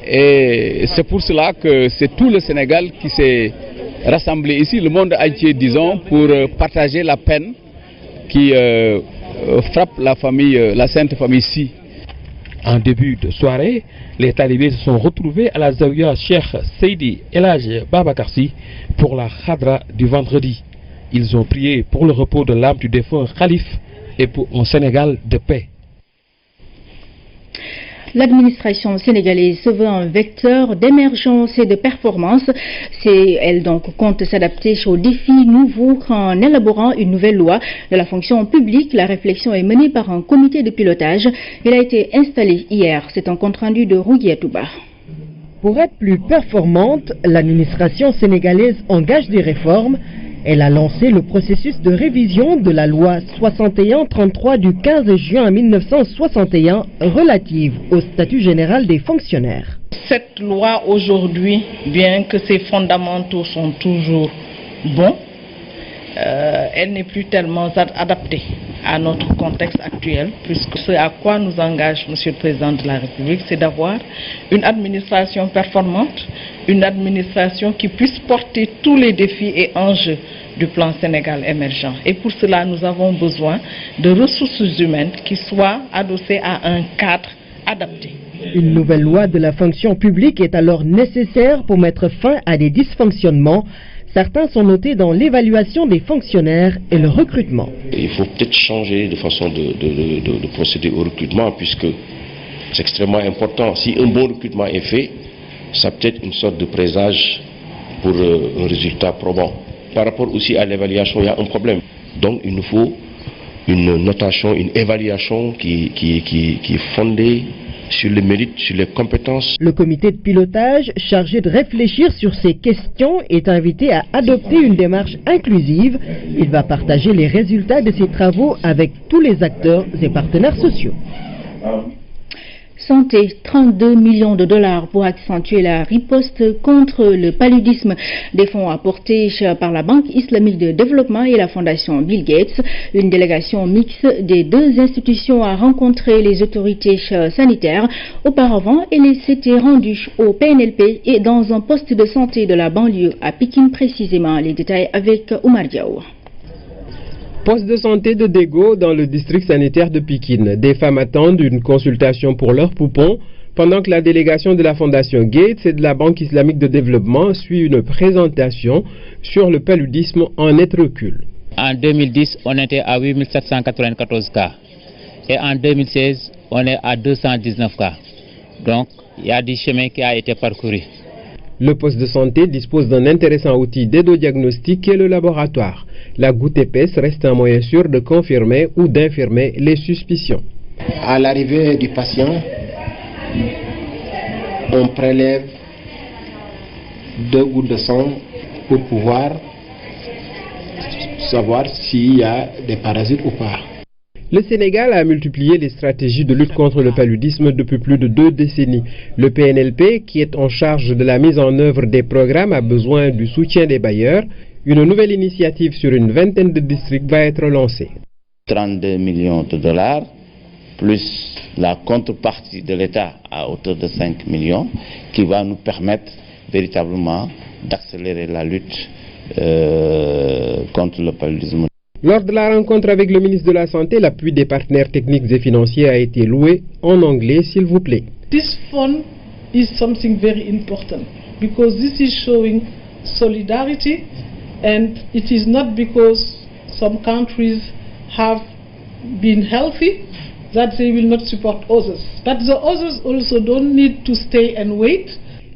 Et c'est pour cela que c'est tout le Sénégal qui s'est rassemblé ici, le monde entier disons, pour partager la peine qui frappe la famille, la sainte famille Sy. En début de soirée, les talibés se sont retrouvés à la Zawiya Cheikh Seydi El Hadji Babacar Sy pour la Khadra du vendredi. Ils ont prié pour le repos de l'âme du défunt Khalife et pour un Sénégal de paix. L'administration sénégalaise se veut un vecteur d'émergence et de performance. Elle donc compte s'adapter aux défis nouveaux en élaborant une nouvelle loi de la fonction publique. La réflexion est menée par un comité de pilotage. Il a été installé hier. C'est un compte-rendu de Rougui Atouba. Pour être plus performante, l'administration sénégalaise engage des réformes. Elle a lancé le processus de révision de la loi 61-33 du 15 juin 1961 relative au statut général des fonctionnaires. Cette loi aujourd'hui, bien que ses fondamentaux sont toujours bons, elle n'est plus tellement adaptée à notre contexte actuel, puisque ce à quoi nous engage Monsieur le Président de la République, c'est d'avoir une administration performante, une administration qui puisse porter tous les défis et enjeux du plan Sénégal émergent. Et pour cela, nous avons besoin de ressources humaines qui soient adossées à un cadre adapté. Une nouvelle loi de la fonction publique est alors nécessaire pour mettre fin à des dysfonctionnements. Certains sont notés dans l'évaluation des fonctionnaires et le recrutement. Il faut peut-être changer de façon de procéder au recrutement, puisque c'est extrêmement important. Si un bon recrutement est fait, ça peut être une sorte de présage pour un résultat probant. Par rapport aussi à l'évaluation, il y a un problème. Donc il nous faut une notation, une évaluation qui est fondée sur les mérites, sur les compétences. Le comité de pilotage chargé de réfléchir sur ces questions est invité à adopter une démarche inclusive. Il va partager les résultats de ses travaux avec tous les acteurs et partenaires sociaux. Santé, 32 millions de dollars pour accentuer la riposte contre le paludisme. Des fonds apportés par la Banque islamique de développement et la Fondation Bill Gates. Une délégation mixte des deux institutions a rencontré les autorités sanitaires. Auparavant, elle s'était rendue au PNLP et dans un poste de santé de la banlieue à Pékin précisément. Les détails avec Oumar Diaw. Poste de santé de Dego dans le district sanitaire de Pikine. Des femmes attendent une consultation pour leurs poupons pendant que la délégation de la Fondation Gates et de la Banque islamique de développement suit une présentation sur le paludisme en net recul. En 2010, on était à 8794 cas et en 2016, on est à 219 cas. Donc, il y a du chemin qui a été parcouru. Le poste de santé dispose d'un intéressant outil d'aidodiagnostic qui est le laboratoire. La goutte épaisse reste un moyen sûr de confirmer ou d'infirmer les suspicions. À l'arrivée du patient, on prélève 2 gouttes de sang pour pouvoir savoir s'il y a des parasites ou pas. Le Sénégal a multiplié les stratégies de lutte contre le paludisme depuis plus de 2 décennies. Le PNLP, qui est en charge de la mise en œuvre des programmes, a besoin du soutien des bailleurs. Une nouvelle initiative sur une vingtaine de districts va être lancée. 32 millions de dollars, plus la contrepartie de l'État à hauteur de 5 millions, qui va nous permettre véritablement d'accélérer la lutte contre le paludisme. Lors de la rencontre avec le ministre de la Santé, l'appui des partenaires techniques et financiers a été loué en anglais, s'il vous plaît. This fund is something very important because this is showing solidarity, and it is not because some countries have been healthy that they will not support others. But the others also don't need to stay and wait.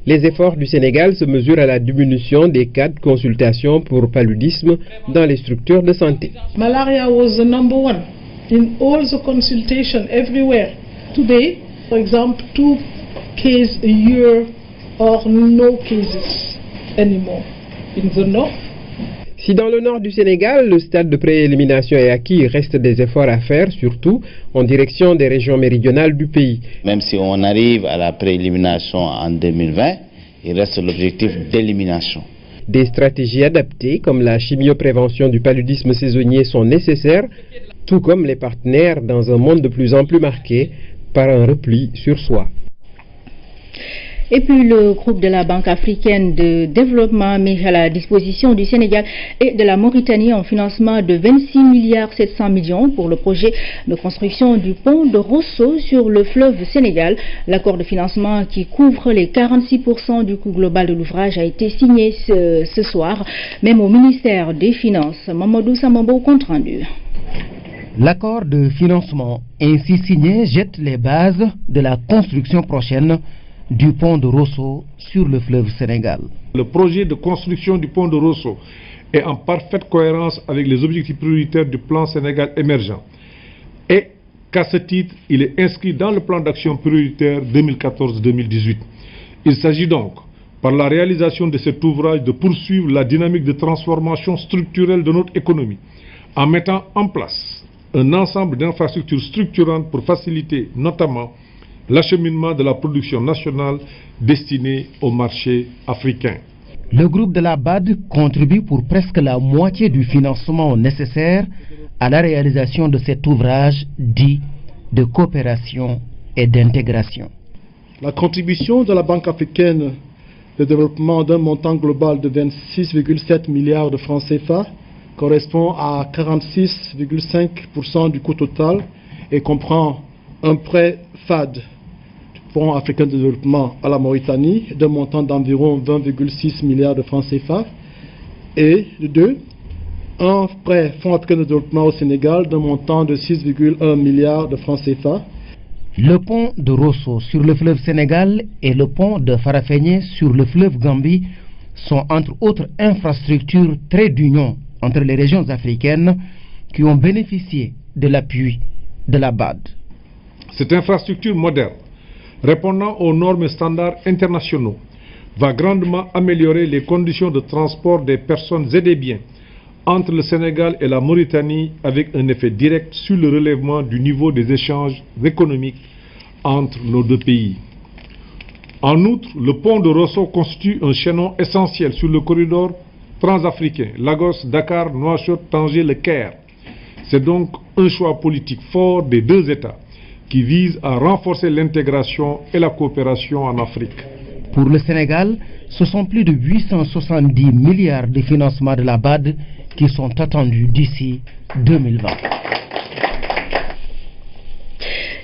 Les efforts du Sénégal se mesurent à la diminution des cas de consultation pour paludisme dans les structures de santé. Malaria was the number one in all the consultation everywhere. Today, for example, 2 cases a year or no cases anymore in the north. Si dans le nord du Sénégal, le stade de préélimination est acquis, il reste des efforts à faire, surtout en direction des régions méridionales du pays. Même si on arrive à la préélimination en 2020, il reste l'objectif d'élimination. Des stratégies adaptées, comme la chimioprévention du paludisme saisonnier, sont nécessaires, tout comme les partenaires dans un monde de plus en plus marqué par un repli sur soi. Et puis le groupe de la Banque africaine de développement met à la disposition du Sénégal et de la Mauritanie un financement de 26 milliards 700 millions pour le projet de construction du pont de Rosso sur le fleuve Sénégal. L'accord de financement qui couvre les 46% du coût global de l'ouvrage a été signé ce soir, même au ministère des Finances. Mamadou Sambambo, compte rendu. L'accord de financement ainsi signé jette les bases de la construction prochaine du pont de Rosso sur le fleuve Sénégal. Le projet de construction du pont de Rosso est en parfaite cohérence avec les objectifs prioritaires du plan Sénégal émergent et qu'à ce titre, il est inscrit dans le plan d'action prioritaire 2014-2018. Il s'agit donc, par la réalisation de cet ouvrage, de poursuivre la dynamique de transformation structurelle de notre économie en mettant en place un ensemble d'infrastructures structurantes pour faciliter notamment l'acheminement de la production nationale destinée au marché africain. Le groupe de la BAD contribue pour presque la moitié du financement nécessaire à la réalisation de cet ouvrage dit de coopération et d'intégration. La contribution de la Banque africaine de développement d'un montant global de 26,7 milliards de francs CFA correspond à 46,5% du coût total et comprend un prêt FAD, Fonds africain de développement à la Mauritanie, d'un montant d'environ 20,6 milliards de francs CFA, et un prêt Fonds africain de développement au Sénégal d'un montant de 6,1 milliards de francs CFA. Le pont de Rosso sur le fleuve Sénégal et le pont de Farafenni sur le fleuve Gambie sont entre autres infrastructures très d'union entre les régions africaines qui ont bénéficié de l'appui de la BAD. Cette infrastructure moderne, répondant aux normes et standards internationaux, va grandement améliorer les conditions de transport des personnes et des biens entre le Sénégal et la Mauritanie, avec un effet direct sur le relèvement du niveau des échanges économiques entre nos deux pays. En outre, le pont de Rosso constitue un chaînon essentiel sur le corridor transafricain, Lagos, Dakar, Nouakchott, Tanger, Le Caire. C'est donc un choix politique fort des deux États qui vise à renforcer l'intégration et la coopération en Afrique. Pour le Sénégal, ce sont plus de 870 milliards de financements de la BAD qui sont attendus d'ici 2020.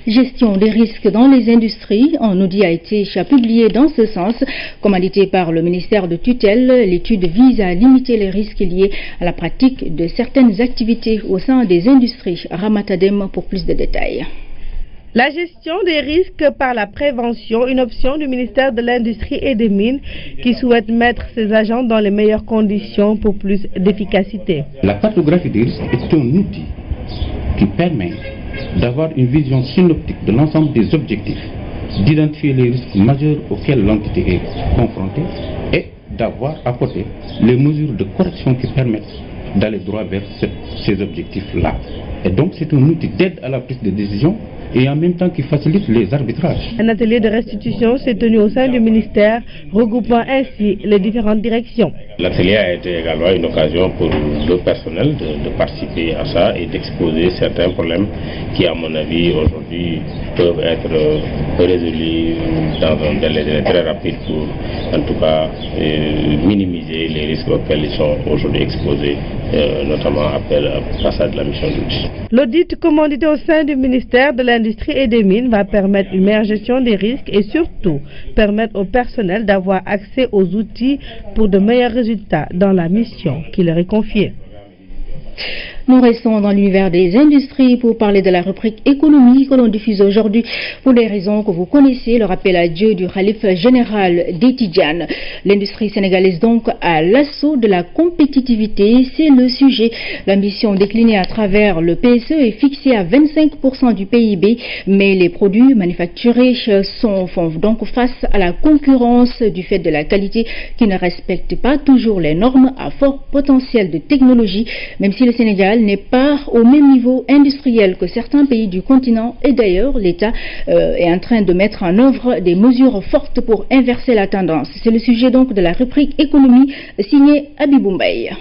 Gestion des risques dans les industries. Un audit a été publié dans ce sens. Commandité par le ministère de tutelle, l'étude vise à limiter les risques liés à la pratique de certaines activités au sein des industries. Ramatadem pour plus de détails. La gestion des risques par la prévention, une option du ministère de l'Industrie et des Mines qui souhaite mettre ses agents dans les meilleures conditions pour plus d'efficacité. La cartographie des risques est un outil qui permet d'avoir une vision synoptique de l'ensemble des objectifs, d'identifier les risques majeurs auxquels l'entité est confrontée et d'avoir à côté les mesures de correction qui permettent d'aller droit vers ces objectifs-là. Et donc c'est un outil d'aide à la prise de décision et en même temps qui facilite les arbitrages. Un atelier de restitution s'est tenu au sein du ministère, regroupant ainsi les différentes directions. L'atelier a été également une occasion pour le personnel de participer à ça et d'exposer certains problèmes qui, à mon avis, aujourd'hui peuvent être résolus dans un délai très rapide pour, en tout cas, minimiser les risques auxquels ils sont aujourd'hui exposés, notamment après le passage de la mission d'audit. L'audit commandité au sein du ministère de l'Industrie et des Mines va permettre une meilleure gestion des risques et surtout permettre au personnel d'avoir accès aux outils pour de meilleurs résultats dans la mission qui leur est confiée. Nous restons dans l'univers des industries pour parler de la rubrique économie que l'on diffuse aujourd'hui pour des raisons que vous connaissez, le rappel à Dieu du Khalife général des Tidjanes. L'industrie sénégalaise donc à l'assaut de la compétitivité, c'est le sujet. L'ambition déclinée à travers le PSE est fixée à 25% du PIB, mais les produits manufacturés font donc face à la concurrence du fait de la qualité qui ne respecte pas toujours les normes à fort potentiel de technologie, même si le Sénégal n'est pas au même niveau industriel que certains pays du continent et d'ailleurs l'État est en train de mettre en œuvre des mesures fortes pour inverser la tendance. C'est le sujet donc de la rubrique économie signée Abibou Mbaye.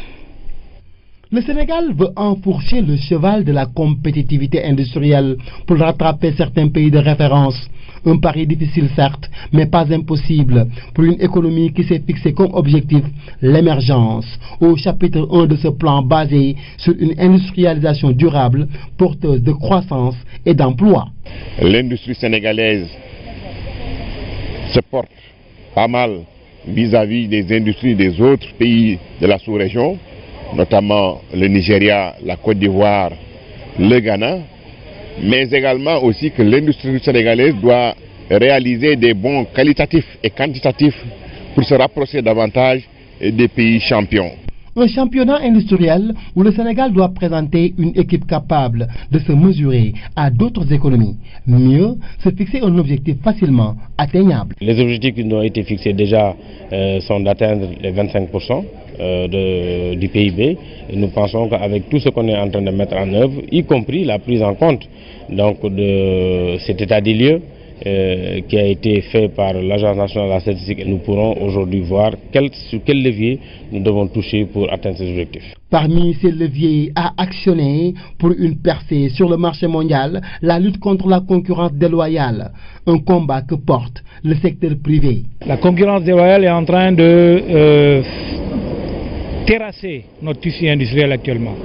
Le Sénégal veut enfourcher le cheval de la compétitivité industrielle pour rattraper certains pays de référence. Un pari difficile certes, mais pas impossible pour une économie qui s'est fixée comme objectif l'émergence. Au chapitre 1 de ce plan basé sur une industrialisation durable, porteuse de croissance et d'emploi. L'industrie sénégalaise se porte pas mal vis-à-vis des industries des autres pays de la sous-région, notamment le Nigeria, la Côte d'Ivoire, le Ghana, mais également aussi que l'industrie sénégalaise doit réaliser des bons qualitatifs et quantitatifs pour se rapprocher davantage des pays champions. Un championnat industriel où le Sénégal doit présenter une équipe capable de se mesurer à d'autres économies. Mieux, se fixer un objectif facilement atteignable. Les objectifs qui nous ont été fixés déjà sont d'atteindre les 25% du PIB. Et nous pensons qu'avec tout ce qu'on est en train de mettre en œuvre, y compris la prise en compte donc, de cet état des lieux, qui a été fait par l'Agence nationale de la statistique, et nous pourrons aujourd'hui voir sur quel levier nous devons toucher pour atteindre ces objectifs. Parmi ces leviers à actionner pour une percée sur le marché mondial, la lutte contre la concurrence déloyale, un combat que porte le secteur privé. La concurrence déloyale est en train de terrasser notre tissu industriel actuellement.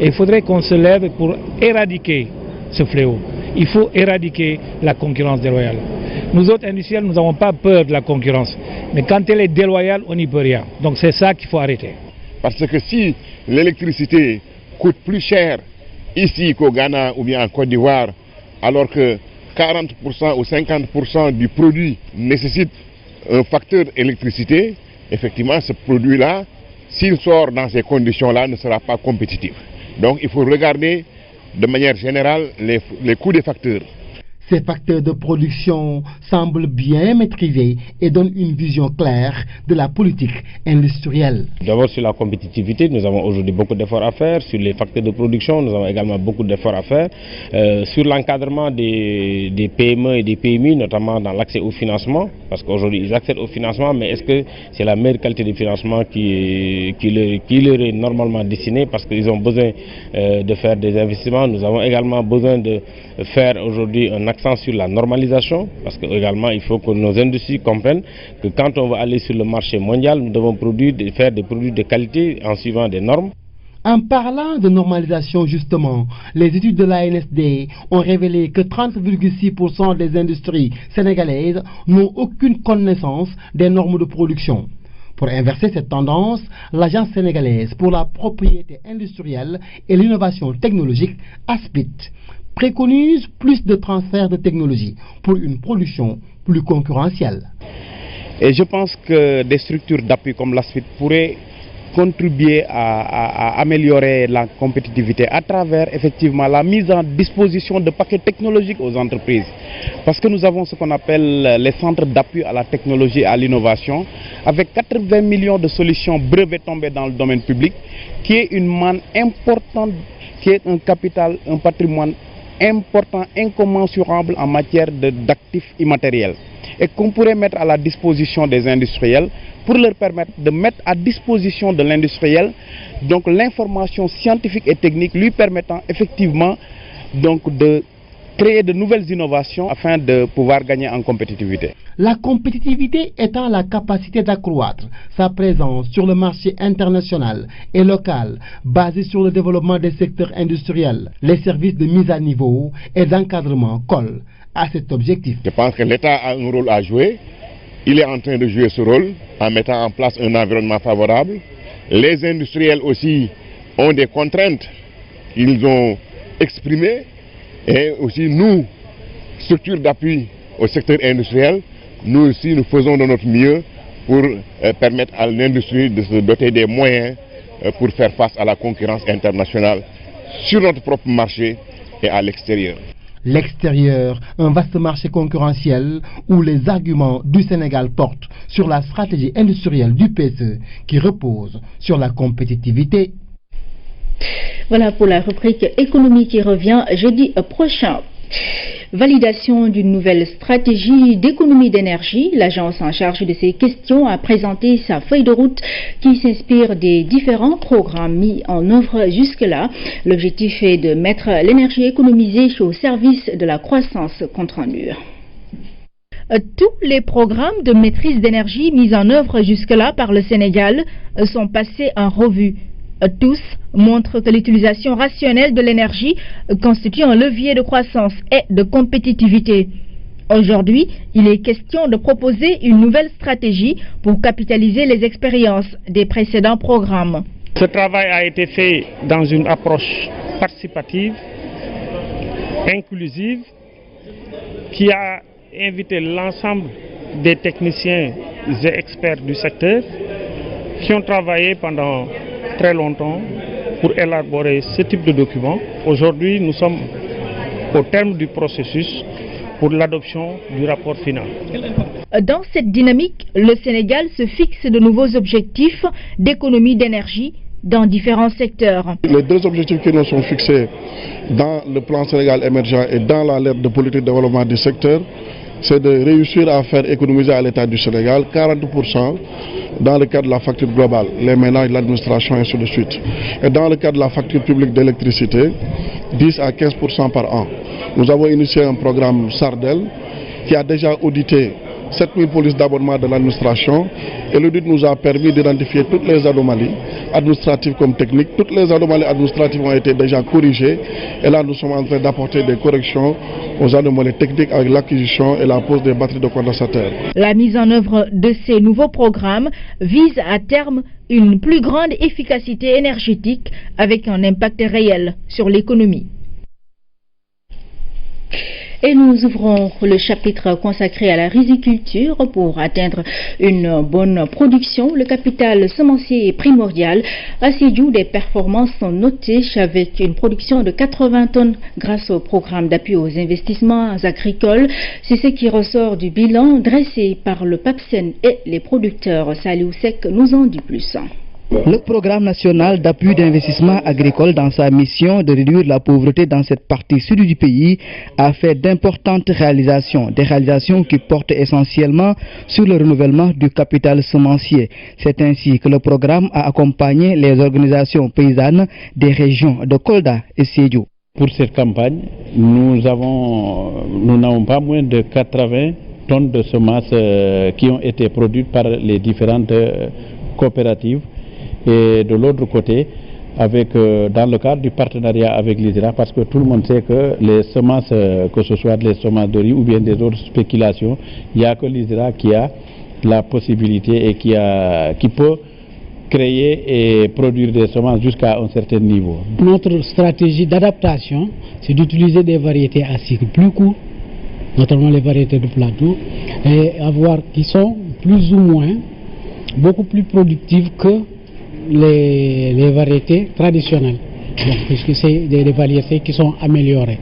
Et il faudrait qu'on se lève pour éradiquer ce fléau. Il faut éradiquer la concurrence déloyale. Nous autres industriels, nous n'avons pas peur de la concurrence. Mais quand elle est déloyale, on n'y peut rien. Donc c'est ça qu'il faut arrêter. Parce que si l'électricité coûte plus cher ici qu'au Ghana ou bien en Côte d'Ivoire, alors que 40% ou 50% du produit nécessite un facteur électricité, effectivement ce produit-là, s'il sort dans ces conditions-là, ne sera pas compétitif. Donc il faut regarder de manière générale les coûts des facteurs. Ces facteurs de production semblent bien maîtrisés et donnent une vision claire de la politique industrielle. D'abord sur la compétitivité, nous avons aujourd'hui beaucoup d'efforts à faire. Sur les facteurs de production, nous avons également beaucoup d'efforts à faire. Sur l'encadrement des PME et des PMI, notamment dans l'accès au financement, parce qu'aujourd'hui ils accèdent au financement, mais est-ce que c'est la meilleure qualité de financement qui leur est normalement destinée, parce qu'ils ont besoin de faire des investissements. Nous avons également besoin de faire aujourd'hui un accent sur la normalisation, parce que également il faut que nos industries comprennent que quand on va aller sur le marché mondial, nous devons faire des produits de qualité en suivant des normes. En parlant de normalisation justement, les études de l'ANSD ont révélé que 30,6% des industries sénégalaises n'ont aucune connaissance des normes de production. Pour inverser cette tendance, l'Agence sénégalaise pour la propriété industrielle et l'innovation technologique, ASPIT, préconise plus de transfert de technologie pour une production plus concurrentielle. Et je pense que des structures d'appui comme l'ASPIT pourraient contribuer à améliorer la compétitivité à travers effectivement la mise en disposition de paquets technologiques aux entreprises. Parce que nous avons ce qu'on appelle les centres d'appui à la technologie et à l'innovation, avec 80 millions de solutions brevets tombées dans le domaine public, qui est une manne importante, qui est un capital, un patrimoine important, incommensurable en matière d'actifs immatériels, et qu'on pourrait mettre à la disposition des industriels pour leur permettre de mettre à disposition de l'industriel donc l'information scientifique et technique lui permettant effectivement donc de créer de nouvelles innovations afin de pouvoir gagner en compétitivité. La compétitivité étant la capacité d'accroître sa présence sur le marché international et local, basée sur le développement des secteurs industriels. Les services de mise à niveau et d'encadrement collent à cet objectif. Je pense que l'État a un rôle à jouer. Il est en train de jouer ce rôle en mettant en place un environnement favorable. Les industriels aussi ont des contraintes qu'ils ont exprimées. Et aussi nous, structures d'appui au secteur industriel, nous aussi nous faisons de notre mieux pour permettre à l'industrie de se doter des moyens pour faire face à la concurrence internationale sur notre propre marché et à l'extérieur. L'extérieur, un vaste marché concurrentiel où les arguments du Sénégal portent sur la stratégie industrielle du PSE qui repose sur la compétitivité. Voilà pour la rubrique économie qui revient jeudi prochain. Validation d'une nouvelle stratégie d'économie d'énergie. L'agence en charge de ces questions a présenté sa feuille de route qui s'inspire des différents programmes mis en œuvre jusque-là. L'objectif est de mettre l'énergie économisée au service de la croissance contre un mur. Tous les programmes de maîtrise d'énergie mis en œuvre jusque-là par le Sénégal sont passés en revue. Tous montrent que l'utilisation rationnelle de l'énergie constitue un levier de croissance et de compétitivité. Aujourd'hui, il est question de proposer une nouvelle stratégie pour capitaliser les expériences des précédents programmes. Ce travail a été fait dans une approche participative, inclusive, qui a invité l'ensemble des techniciens et experts du secteur qui ont travaillé pendant très longtemps pour élaborer ce type de document. Aujourd'hui, nous sommes au terme du processus pour l'adoption du rapport final. Dans cette dynamique, le Sénégal se fixe de nouveaux objectifs d'économie d'énergie dans différents secteurs. Les deux objectifs qui nous sont fixés dans le plan Sénégal émergent et dans la lettre de politique de développement du secteur, c'est de réussir à faire économiser à l'État du Sénégal 40% dans le cadre de la facture globale, les ménages, l'administration et ainsi de suite. Et dans le cadre de la facture publique d'électricité, 10 à 15% par an. Nous avons initié un programme SARDEL qui a déjà audité 7000 polices d'abonnement de l'administration et l'audit nous a permis d'identifier toutes les anomalies administratives comme techniques. Toutes les anomalies administratives ont été déjà corrigées et là nous sommes en train d'apporter des corrections aux anomalies techniques avec l'acquisition et la pose des batteries de condensateurs. La mise en œuvre de ces nouveaux programmes vise à terme une plus grande efficacité énergétique avec un impact réel sur l'économie. Et nous ouvrons le chapitre consacré à la riziculture. Pour atteindre une bonne production, le capital semencier est primordial. À Sédhiou, des performances sont notées avec une production de 80 tonnes grâce au programme d'appui aux investissements agricoles. C'est ce qui ressort du bilan dressé par le PAPSEN et les producteurs. Saliou Sek nous en dit plus. Le programme national d'appui d'investissement agricole, dans sa mission de réduire la pauvreté dans cette partie sud du pays, a fait d'importantes réalisations. Des réalisations qui portent essentiellement sur le renouvellement du capital semencier. C'est ainsi que le programme a accompagné les organisations paysannes des régions de Kolda et Sédhiou. Pour cette campagne, nous n'avons pas moins de 80 tonnes de semences qui ont été produites par les différentes coopératives. Et de l'autre côté, dans le cadre du partenariat avec l'ISRA, parce que tout le monde sait que les semences, que ce soit les semences de riz ou bien des autres spéculations, il n'y a que l'ISRA qui a la possibilité et qui peut créer et produire des semences jusqu'à un certain niveau. Notre stratégie d'adaptation, c'est d'utiliser des variétés à cycle plus court, notamment les variétés de plateau, et qui sont plus ou moins beaucoup plus productives que les variétés traditionnelles, puisque c'est des variétés qui sont améliorées.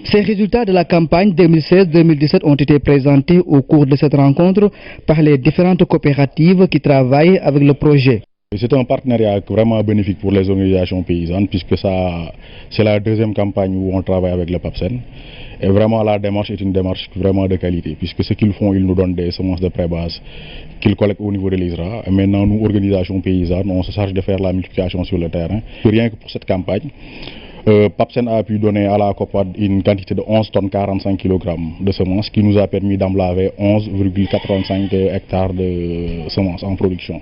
Ces résultats de la campagne 2016-2017 ont été présentés au cours de cette rencontre par les différentes coopératives qui travaillent avec le projet. C'est un partenariat vraiment bénéfique pour les organisations paysannes puisque c'est la deuxième campagne où on travaille avec le PAPSEN. Et vraiment la démarche est une démarche vraiment de qualité puisque ce qu'ils font, ils nous donnent des semences de pré-base qu'ils collectent au niveau de l'ISRA. Et maintenant, nous, organisations paysannes, on se charge de faire la multiplication sur le terrain. Rien que pour cette campagne, PAPSEN a pu donner à la COPAD une quantité de 11 tonnes 45 kg de semences qui nous a permis d'emblaver 11,85 hectares de semences en production.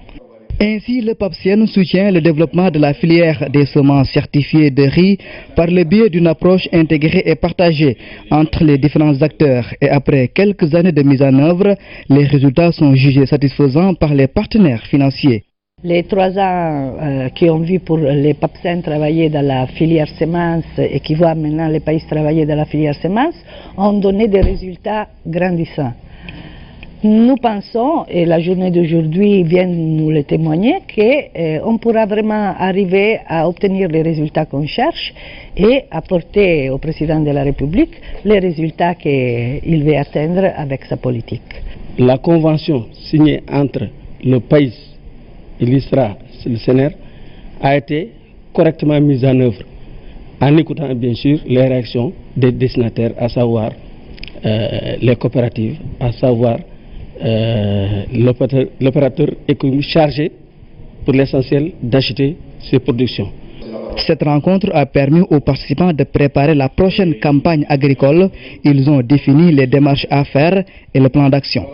Ainsi, le PAPSEN soutient le développement de la filière des semences certifiées de riz par le biais d'une approche intégrée et partagée entre les différents acteurs. Et après quelques années de mise en œuvre, les résultats sont jugés satisfaisants par les partenaires financiers. Les 3 ans qui ont vu pour les PAPSEN travailler dans la filière semences et qui voient maintenant les pays travailler dans la filière semences ont donné des résultats grandissants. Nous pensons, et la journée d'aujourd'hui vient nous le témoigner, qu'on pourra vraiment arriver à obtenir les résultats qu'on cherche et apporter au président de la République les résultats qu'il veut atteindre avec sa politique. La convention signée entre le pays et l'ISRA, le CNR, a été correctement mise en œuvre. en écoutant bien sûr les réactions des destinataires, à savoir les coopératives, à savoir l'opérateur économique chargé pour l'essentiel d'acheter ces productions. Cette rencontre a permis aux participants de préparer la prochaine campagne agricole. Ils ont défini les démarches à faire et le plan d'action.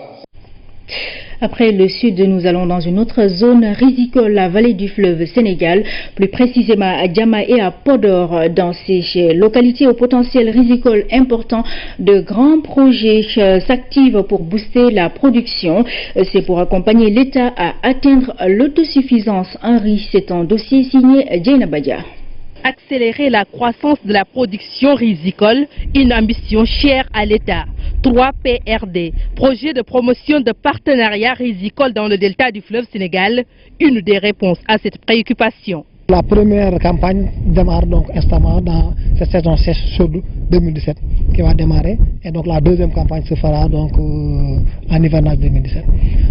Après le sud, nous allons dans une autre zone risicole, la vallée du fleuve Sénégal, plus précisément à Diama et à Podor. Dans ces localités au potentiel risicole important, de grands projets s'activent pour booster la production. C'est pour accompagner l'État à atteindre l'autosuffisance en riz. C'est un dossier signé Djaina Badia. Accélérer la croissance de la production risicole, une ambition chère à l'État. 3PRD, projet de promotion de partenariat risicole dans le delta du fleuve Sénégal, une des réponses à cette préoccupation. La première campagne démarre donc instamment dans cette saison sèche chaude 2017 qui va démarrer, et donc la deuxième campagne se fera donc en hivernage 2017.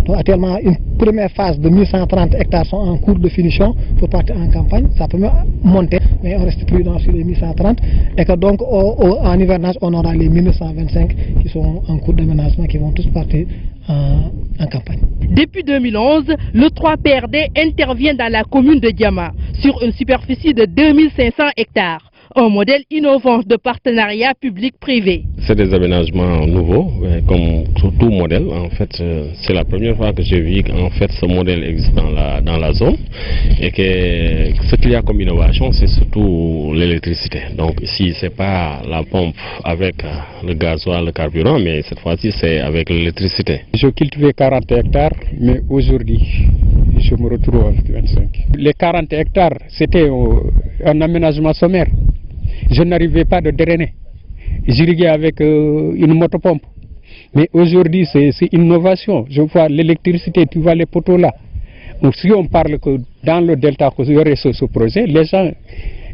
Donc actuellement une première phase de 1130 hectares sont en cours de finition pour partir en campagne. Ça peut monter, mais on reste prudent sur les 1130 et que donc en hivernage on aura les 1925 qui sont en cours d'aménagement qui vont tous partir en campagne. Depuis 2011, le 3PRD intervient dans la commune de Diama sur une superficie de 2500 hectares. Un modèle innovant de partenariat public-privé. C'est des aménagements nouveaux, comme sur tout modèle. En fait, c'est la première fois que j'ai vu qu'en fait ce modèle existe dans la zone et que ce qu'il y a comme innovation, c'est surtout l'électricité. Donc ici, c'est pas la pompe avec le gasoil, le carburant, mais cette fois-ci, c'est avec l'électricité. Je cultivais 40 hectares, mais aujourd'hui, je me retrouve avec 25. Les 40 hectares, c'était un aménagement sommaire. Je n'arrivais pas de drainer. J'irriguais avec une motopompe. Mais aujourd'hui, c'est une innovation. Je vois l'électricité, tu vois les poteaux là. Donc si on parle que dans le delta, il y aurait ce projet, les gens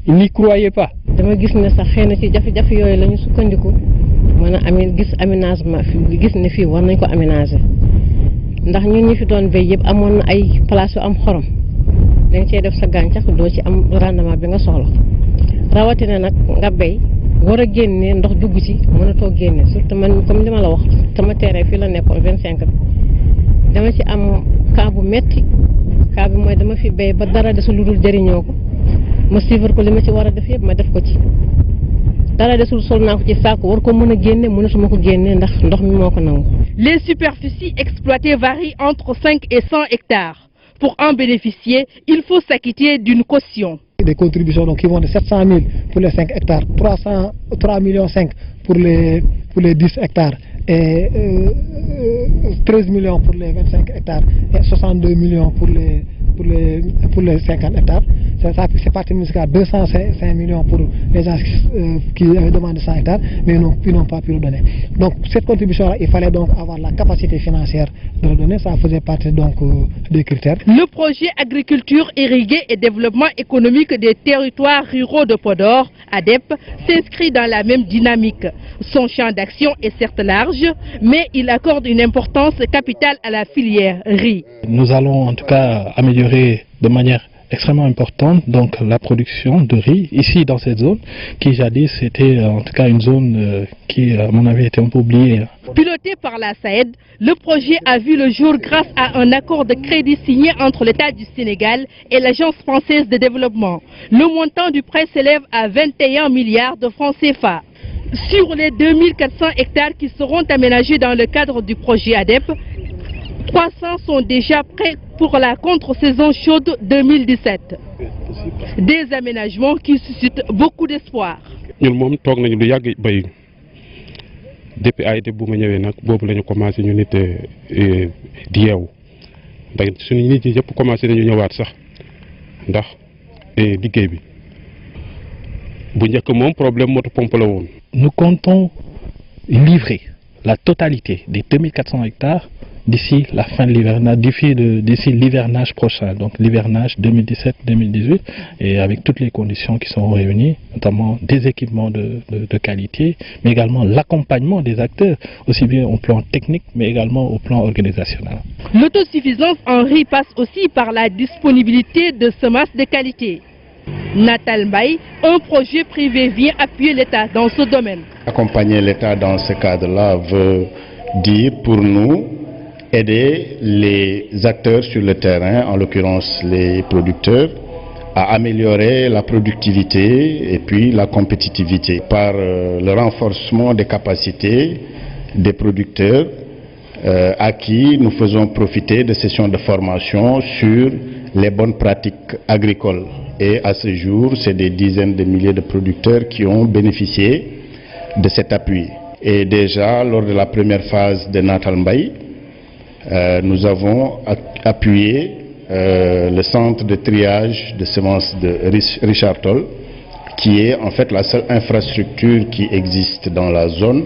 n'y croyaient pas. Je me dis que aménagement gis ne fii war nañ ko aménager ndax ñun ñi fi doon béy yëpp amoon na ay place yu am xorom dañ cee def sa gàncax doo ci am rendement bi nga soxla rawatina nag nga béy war a génne ndox dugg ci mënatoo génne surtout man comme li ma la wax sama terrain fii la nekkoon 25 dama ci am cas bu metti cas bi mooy dama fi béy ba dara desul lu dul jëriñoo ko ma suivre ko li ma ci war a def yëpp ma def ko ci. Les superficies exploitées varient entre 5 et 100 hectares. Pour en bénéficier, il faut s'acquitter d'une caution. Des contributions donc, qui vont de 700 000 pour les 5 hectares, 3 millions 5 pour les 10 hectares et 13 millions pour les 25 hectares et 62 millions pour les 50 hectares. C'est parti jusqu'à 205 millions pour les gens qui avaient demandé 100 hectares, mais ils n'ont pas pu le donner. Donc cette contribution-là, il fallait donc avoir la capacité financière de le donner, ça faisait partie donc des critères. Le projet Agriculture irriguée et développement économique des territoires ruraux de Podor, ADEP, s'inscrit dans la même dynamique. Son champ d'action est certes large, mais il accorde une importance capitale à la filière riz. Nous allons en tout cas améliorer de manière extrêmement importante donc la production de riz ici dans cette zone qui jadis était en tout cas une zone qui à mon avis était un peu oubliée. Piloté par la SAED, le projet a vu le jour grâce à un accord de crédit signé entre l'État du Sénégal et l'Agence française de développement. Le montant du prêt s'élève à 21 milliards de francs CFA. Sur les 2400 hectares qui seront aménagés dans le cadre du projet ADEP, 300 sont déjà prêts pour la contre-saison chaude 2017. Des aménagements qui suscitent beaucoup d'espoir. Depuis AIT bu ma ñëwee nag boobu la ñu commencé ñu nit di yeewu ndax suñu nit ñi yëpp commencé nañu ñëwaat sax ndax liggéey bi bu njëkk moom problème moto pompe la woon. Nous comptons livrer la totalité des 2400 hectares d'ici la fin de l'hivernage, d'ici l'hivernage prochain, donc l'hivernage 2017-2018, et avec toutes les conditions qui sont réunies, notamment des équipements de qualité, mais également l'accompagnement des acteurs, aussi bien au plan technique, mais également au plan organisationnel. L'autosuffisance en riz passe aussi par la disponibilité de semences de qualité. Natal Mbaye, un projet privé vient appuyer l'État dans ce domaine. Accompagner l'État dans ce cadre-là veut dire pour nous aider les acteurs sur le terrain, en l'occurrence les producteurs, à améliorer la productivité et puis la compétitivité par le renforcement des capacités des producteurs à qui nous faisons profiter de sessions de formation sur les bonnes pratiques agricoles. Et à ce jour, c'est des dizaines de milliers de producteurs qui ont bénéficié de cet appui. Et déjà, lors de la première phase de Natal Mbaye, nous avons appuyé le centre de triage de semences de Richard Toll, qui est en fait la seule infrastructure qui existe dans la zone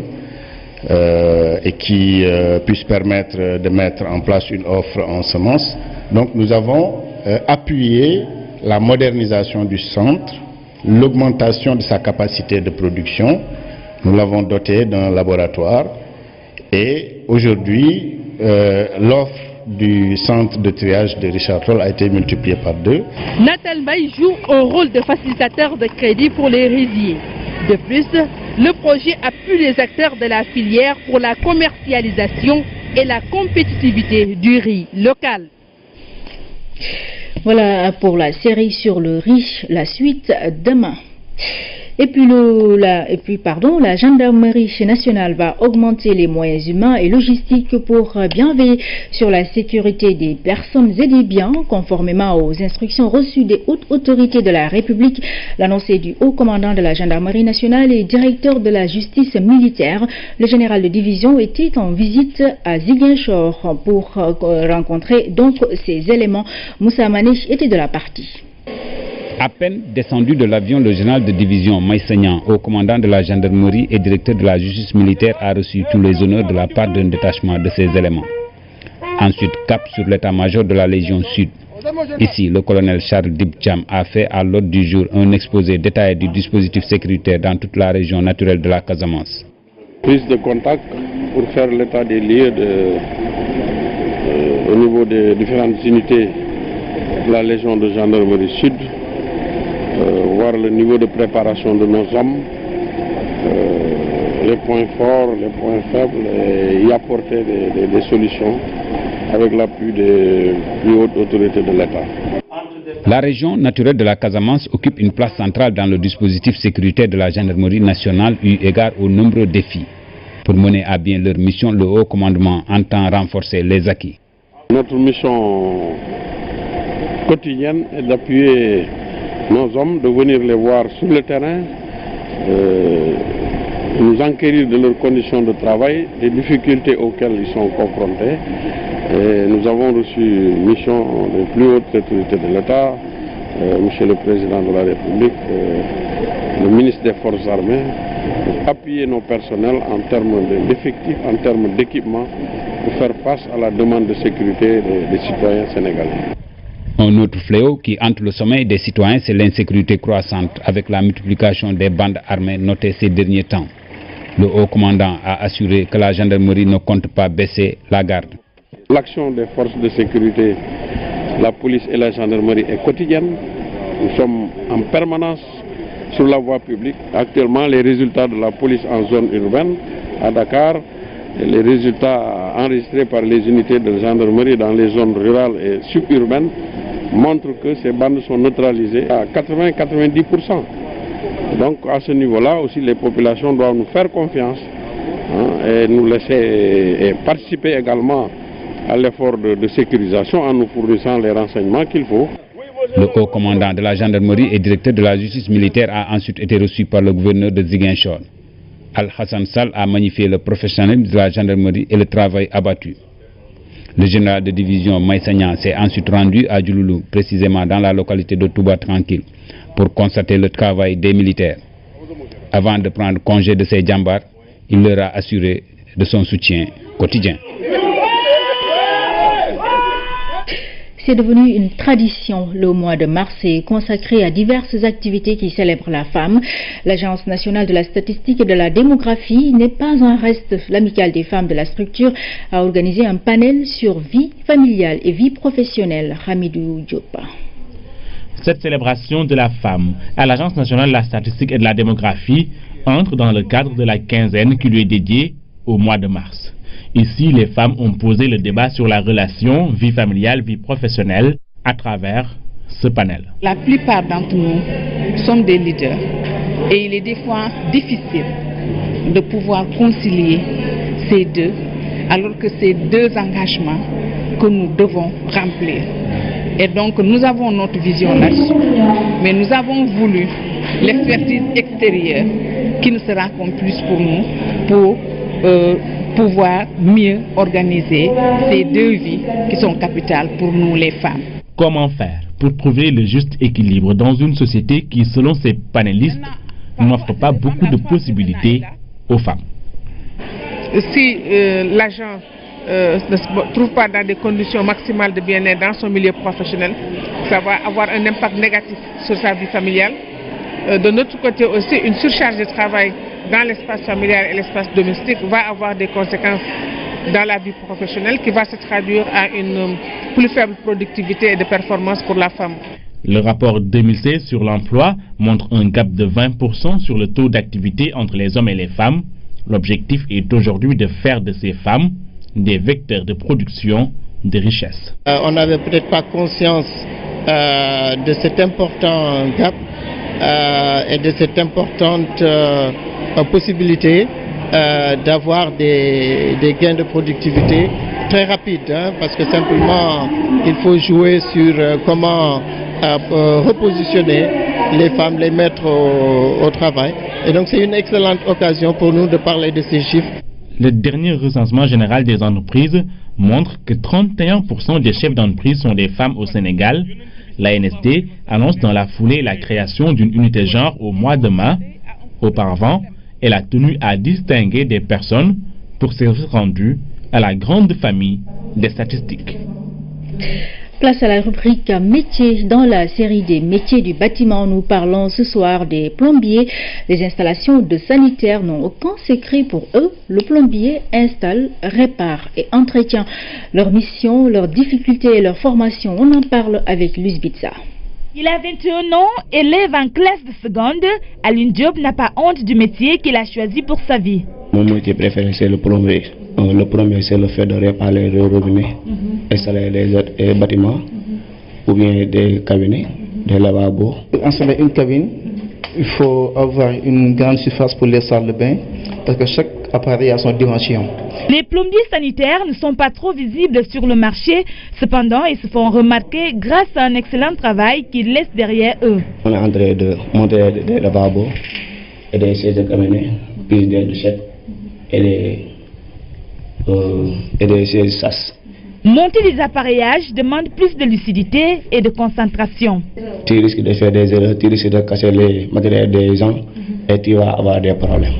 et qui puisse permettre de mettre en place une offre en semences. Donc nous avons appuyé la modernisation du centre, l'augmentation de sa capacité de production. Nous l'avons doté d'un laboratoire et aujourd'hui l'offre du centre de triage de Richard Toll a été multipliée par 2. Natal Mbaye joue un rôle de facilitateur de crédit pour les riziers. De plus, le projet appuie les acteurs de la filière pour la commercialisation et la compétitivité du riz local. Voilà pour la série sur le riz, la suite demain. Et puis, la gendarmerie nationale va augmenter les moyens humains et logistiques pour bien veiller sur la sécurité des personnes et des biens, conformément aux instructions reçues des hautes autorités de la République. L'annoncé du haut commandant de la gendarmerie nationale et directeur de la justice militaire, le général de division, était en visite à Ziguinchor pour rencontrer donc ces éléments. Moussa Manich était de la partie. À peine descendu de l'avion, le général de division Maïsagnan, haut commandant de la gendarmerie et directeur de la justice militaire, a reçu tous les honneurs de la part d'un détachement de ces éléments. Ensuite, cap sur l'état-major de la Légion Sud. Ici, le colonel Charles Dibcham a fait à l'ordre du jour un exposé détaillé du dispositif sécuritaire dans toute la région naturelle de la Casamance. Prise de contact pour faire l'état des lieux au niveau des différentes unités de la Légion de gendarmerie Sud. Voir le niveau de préparation de nos hommes, les points forts, les points faibles, et y apporter des solutions avec l'appui des plus hautes autorités de l'État. La région naturelle de la Casamance occupe une place centrale dans le dispositif sécuritaire de la gendarmerie nationale eu égard aux nombreux défis. Pour mener à bien leur mission, le haut commandement entend renforcer les acquis. Notre mission quotidienne est d'appuyer nos hommes, de venir les voir sur le terrain, nous enquérir de leurs conditions de travail, des difficultés auxquelles ils sont confrontés. Et nous avons reçu mission des plus hautes autorités de l'État, Monsieur le Président de la République, le ministre des Forces armées, pour appuyer nos personnels en termes d'effectifs, en termes d'équipement, pour faire face à la demande de sécurité des citoyens sénégalais. Un autre fléau qui hante le sommeil des citoyens, c'est l'insécurité croissante avec la multiplication des bandes armées notées ces derniers temps. Le haut commandant a assuré que la gendarmerie ne compte pas baisser la garde. L'action des forces de sécurité, la police et la gendarmerie est quotidienne. Nous sommes en permanence sur la voie publique. Actuellement, les résultats de la police en zone urbaine à Dakar, et les résultats enregistrés par les unités de gendarmerie dans les zones rurales et suburbaines montrent que ces bandes sont neutralisées à 80-90%. Donc à ce niveau-là aussi, les populations doivent nous faire confiance et nous laisser participer également à l'effort de sécurisation en nous fournissant les renseignements qu'il faut. Le haut commandant de la gendarmerie et directeur de la justice militaire a ensuite été reçu par le gouverneur de Ziguinchor. Al-Hassan Sall a magnifié le professionnalisme de la gendarmerie et le travail abattu. Le général de division Maïsagnan s'est ensuite rendu à Djouloulou, précisément dans la localité de Touba Tranquille, pour constater le travail des militaires. Avant de prendre congé de ses djambars, il leur a assuré de son soutien quotidien. C'est devenu une tradition. Le mois de mars est consacré à diverses activités qui célèbrent la femme. L'Agence nationale de la statistique et de la démographie n'est pas un reste. L'amicale des femmes de la structure a organisé un panel sur vie familiale et vie professionnelle. Hamidou Diop. Cette célébration de la femme à l'Agence nationale de la statistique et de la démographie entre dans le cadre de la quinzaine qui lui est dédiée au mois de mars. Ici, les femmes ont posé le débat sur la relation vie familiale, vie professionnelle à travers ce panel. La plupart d'entre nous sommes des leaders et il est des fois difficile de pouvoir concilier ces deux, alors que c'est deux engagements que nous devons remplir. Et donc nous avons notre vision là-dessus, mais nous avons voulu l'expertise extérieure qui ne sera qu'un plus pour nous, pour pouvoir mieux organiser ces deux vies qui sont capitales pour nous les femmes. Comment faire pour trouver le juste équilibre dans une société qui, selon ces panélistes, n'offre pas beaucoup de possibilités aux femmes? Si l'agent ne se trouve pas dans des conditions maximales de bien-être dans son milieu professionnel, ça va avoir un impact négatif sur sa vie familiale. De notre côté aussi, une surcharge de travail dans l'espace familial et l'espace domestique va avoir des conséquences dans la vie professionnelle qui va se traduire à une plus faible productivité et de performance pour la femme. Le rapport 2016 sur l'emploi montre un gap de 20% sur le taux d'activité entre les hommes et les femmes. L'objectif est aujourd'hui de faire de ces femmes des vecteurs de production de richesse. On n'avait peut-être pas conscience de cet important gap et de cette importante possibilité d'avoir des gains de productivité très rapides, parce que simplement il faut jouer sur comment repositionner les femmes, les mettre au travail. Et donc c'est une excellente occasion pour nous de parler de ces chiffres. Le dernier recensement général des entreprises montre que 31% des chefs d'entreprise sont des femmes au Sénégal. L'ANSD annonce dans la foulée la création d'une unité genre au mois de mai. Auparavant, elle a tenu à distinguer des personnes pour services rendus à la grande famille des statistiques. Place à la rubrique métiers. Dans la série des métiers du bâtiment, nous parlons ce soir des plombiers. Les installations de sanitaires n'ont aucun secret pour eux. Le plombier installe, répare et entretient leur mission, leurs difficultés et leur formation. On en parle avec Luce Bitsa. Il a 21 ans, élève en classe de seconde. Aline Diop n'a pas honte du métier qu'il a choisi pour sa vie. Mon métier préféré, c'est le plombier. Le premier, c'est le fait de réparer les robinets, installer des bâtiments ou bien des cabinets, des lavabos. Installer une cabine, il faut avoir une grande surface pour les salles de bain parce que chaque appareil a son dimension. Les plombiers sanitaires ne sont pas trop visibles sur le marché, cependant ils se font remarquer grâce à un excellent travail qu'ils laissent derrière eux. On est en train de monter des lavabos et des chaises de cabinet, puis des douchettes et des chaises sas. Monter des appareillages demande plus de lucidité et de concentration. Tu risques de faire des erreurs, tu risques de casser les matériels des gens et tu vas avoir des problèmes.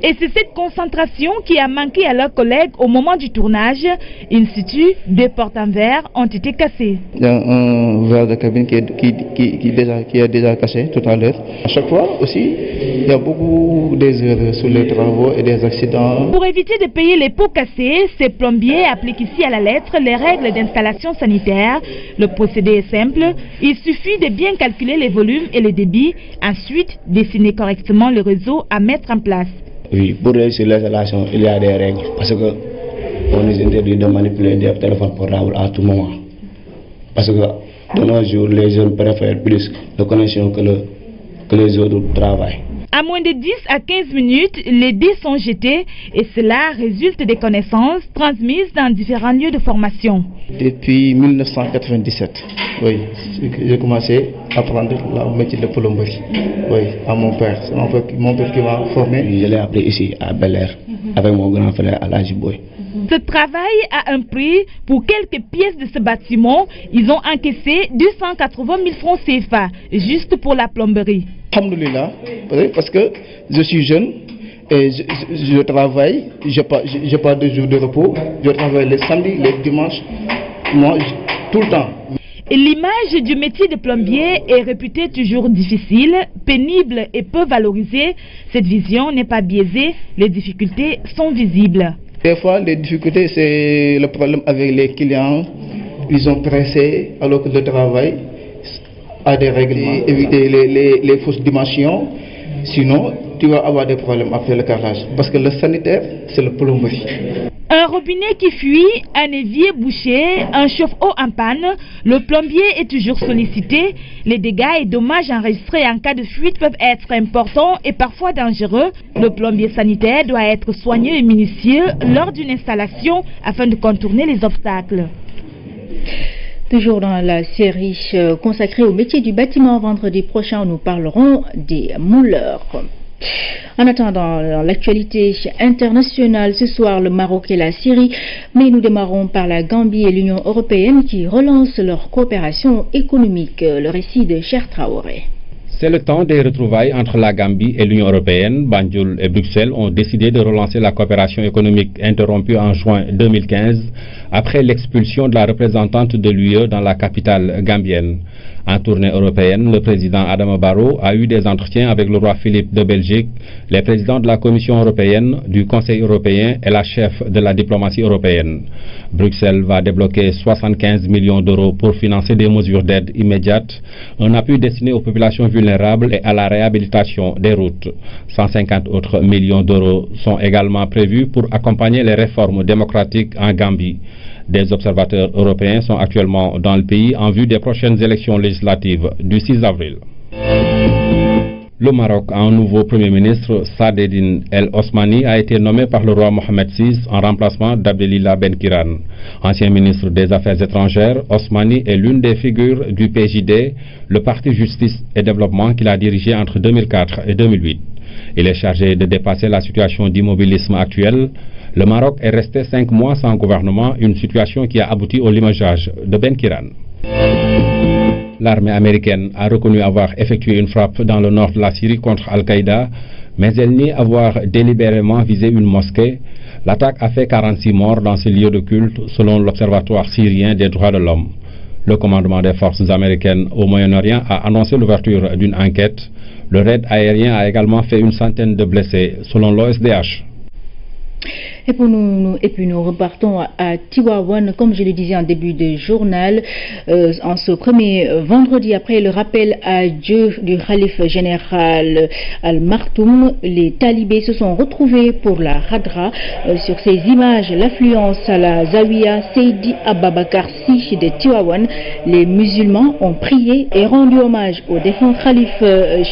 Et c'est cette concentration qui a manqué à leurs collègues au moment du tournage. In situ, 2 portes en verre ont été cassées. Il y a un verre de cabine qui est déjà cassé tout à l'heure. À chaque fois aussi, il y a beaucoup d'erreurs sur les travaux et des accidents. Pour éviter de payer les pots cassés, ces plombiers appliquent ici à la lettre les règles d'installation sanitaire. Le procédé est simple. Il suffit de bien calculer les volumes et les débits. Ensuite, dessiner correctement le réseau à mettre en place. Oui, pour réussir l'installation, il y a des règles parce que on nous interdit de manipuler des téléphones portables à tout moment. Parce que de nos jours, les jeunes préfèrent plus la connexion que les autres travaillent. À moins de 10 à 15 minutes, les dés sont jetés et cela résulte des connaissances transmises dans différents lieux de formation. Depuis 1997, oui, j'ai commencé à apprendre le métier de plomberie. Oui, à mon père. C'est mon père qui m'a formé. Je l'ai appris ici à Bel Air avec mon grand frère Alaji Boy. Ce travail a un prix. Pour quelques pièces de ce bâtiment, ils ont encaissé 280 000 francs CFA juste pour la plomberie. Alhamdoulilah, parce que je suis jeune et je travaille, je n'ai pas de jours de repos, je travaille les samedis, les dimanches, moi, tout le temps. L'image du métier de plombier est réputée toujours difficile, pénible et peu valorisée. Cette vision n'est pas biaisée, les difficultés sont visibles. Des fois, les difficultés, c'est le problème avec les clients. Ils sont pressés alors que le travail à des règlements, éviter les fausses dimensions. Sinon, tu vas avoir des problèmes après le carrelage. Parce que le sanitaire, c'est le plomberie. Un robinet qui fuit, un évier bouché, un chauffe-eau en panne, le plombier est toujours sollicité. Les dégâts et dommages enregistrés en cas de fuite peuvent être importants et parfois dangereux. Le plombier sanitaire doit être soigneux et minutieux lors d'une installation afin de contourner les obstacles. Toujours dans la série consacrée au métier du bâtiment, vendredi prochain, nous parlerons des mouleurs. En attendant, l'actualité internationale, ce soir, le Maroc et la Syrie, mais nous démarrons par la Gambie et l'Union européenne qui relancent leur coopération économique. Le récit de Cheikh Traoré. C'est le temps des retrouvailles entre la Gambie et l'Union européenne. Banjul et Bruxelles ont décidé de relancer la coopération économique interrompue en juin 2015 après l'expulsion de la représentante de l'UE dans la capitale gambienne. En tournée européenne, le président Adama Barrow a eu des entretiens avec le roi Philippe de Belgique, les présidents de la Commission européenne, du Conseil européen et la chef de la diplomatie européenne. Bruxelles va débloquer 75 millions d'euros pour financer des mesures d'aide immédiate, un appui destiné aux populations vulnérables et à la réhabilitation des routes. 150 autres millions d'euros sont également prévus pour accompagner les réformes démocratiques en Gambie. Des observateurs européens sont actuellement dans le pays en vue des prochaines élections législatives du 6 avril. Le Maroc a un nouveau Premier ministre, Saadedine El Osmani, a été nommé par le roi Mohamed VI en remplacement d'Abdelillah Ben Kiran. Ancien ministre des Affaires étrangères, Osmani est l'une des figures du PJD, le Parti Justice et Développement qu'il a dirigé entre 2004 et 2008. Il est chargé de dépasser la situation d'immobilisme actuelle. Le Maroc est resté 5 mois sans gouvernement, une situation qui a abouti au limogeage de Ben Kiran. L'armée américaine a reconnu avoir effectué une frappe dans le nord de la Syrie contre Al-Qaïda, mais elle nie avoir délibérément visé une mosquée. L'attaque a fait 46 morts dans ce lieu de culte, selon l'Observatoire syrien des droits de l'homme. Le commandement des forces américaines au Moyen-Orient a annoncé l'ouverture d'une enquête. Le raid aérien a également fait une centaine de blessés, selon l'OSDH. Et puis nous repartons à Tivaouane, comme je le disais en début de journal, en ce premier vendredi après le rappel à Dieu du Khalif général Al-Maktoum. Les talibés se sont retrouvés pour la Hadra. Sur ces images, l'affluence à la Zawiya Seydi Ababakar Sy de Tivaouane, les musulmans ont prié et rendu hommage au défunt Khalif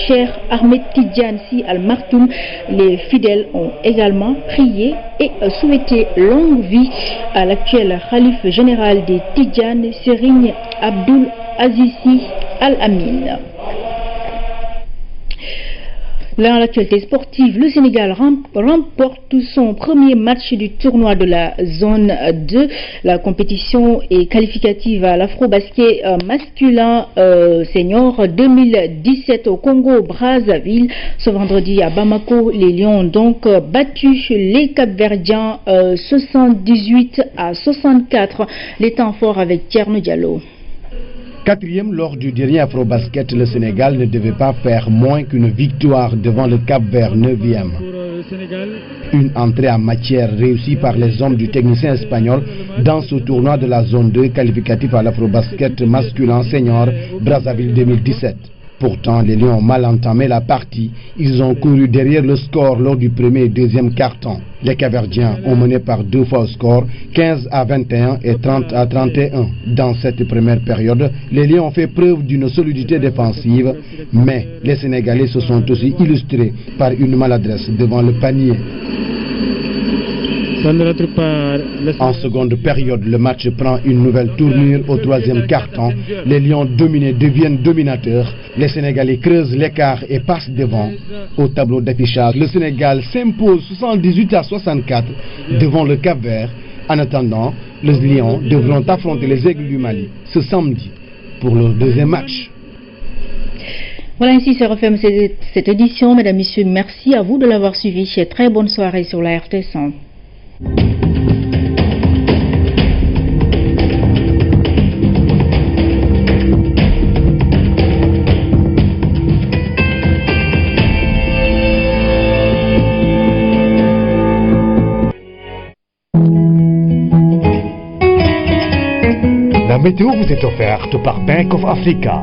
Cheikh Ahmed Tidiane Sy Al-Maktoum. Les fidèles ont également prié et souhaiter longue vie à l'actuel Khalif général des Tidjanes, Serigne Abdul Aziz Al-Amin. Dans l'actualité sportive, le Sénégal remporte son premier match du tournoi de la zone 2. La compétition est qualificative à l'Afro-Basket masculin senior 2017 au Congo-Brazzaville. Ce vendredi à Bamako, les Lions ont donc battu les Cap-Verdiens 78-64. Les temps forts avec Thierno Diallo. Quatrième lors du dernier Afro-Basket, le Sénégal ne devait pas faire moins qu'une victoire devant le Cap-Vert 9e. Une entrée en matière réussie par les hommes du technicien espagnol dans ce tournoi de la zone 2 qualificatif à l'Afro-Basket masculin senior Brazzaville 2017. Pourtant, les Lions ont mal entamé la partie. Ils ont couru derrière le score lors du premier et deuxième quart-temps. Les Capverdiens ont mené par 2 fois au score, 15-21 et 30-31. Dans cette première période, les Lions ont fait preuve d'une solidité défensive, mais les Sénégalais se sont aussi illustrés par une maladresse devant le panier. En seconde période, le match prend une nouvelle tournure au troisième quart-temps. Les Lions dominés deviennent dominateurs. Les Sénégalais creusent l'écart et passent devant. Au tableau d'affichage, le Sénégal s'impose 78-64 devant le Cap-Vert. En attendant, les Lions devront affronter les Aigles du Mali ce samedi pour leur deuxième match. Voilà, ainsi se referme cette édition. Mesdames, Messieurs, merci à vous de l'avoir suivi. Très bonne soirée sur la RTS1. La météo vous est offerte par Bank of Africa.